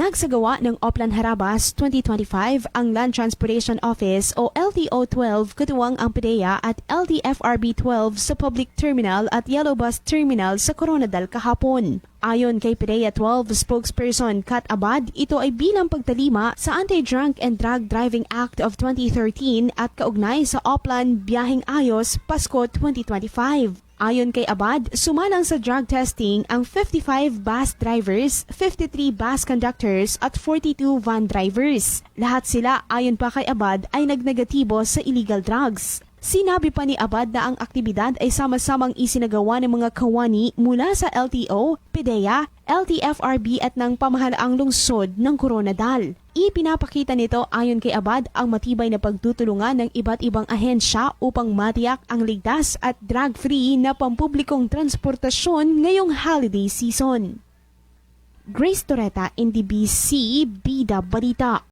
Nagsagawa ng Oplan Harabas 2025 ang Land Transportation Office o LTO-12 katuwang ang PDEA at LTFRB-12 sa Public Terminal at Yellow Bus Terminal sa Coronadal kahapon. Ayon kay PDEA 12 spokesperson Kat Abad, ito ay bilang pagtalima sa Anti-Drunk and Drug Driving Act of 2013 at kaugnay sa Oplan Biyaheng Ayos Pasko 2025. Ayon kay Abad, sumalang sa drug testing ang 55 bus drivers, 53 bus conductors at 42 van drivers. Lahat sila ayon pa kay Abad ay nagnegatibo sa illegal drugs. Sinabi pa ni Abad na ang aktibidad ay sama-samang isinagawa ng mga kawani mula sa LTO, PDEA, LTFRB at ng pamahalaang lungsod ng Coronadal. Ipinapakita nito ayon kay Abad ang matibay na pagtutulungan ng iba't ibang ahensya upang matiyak ang ligtas at drug-free na pampublikong transportasyon ngayong holiday season. Grace Torreta, NDBC, Bida Balita.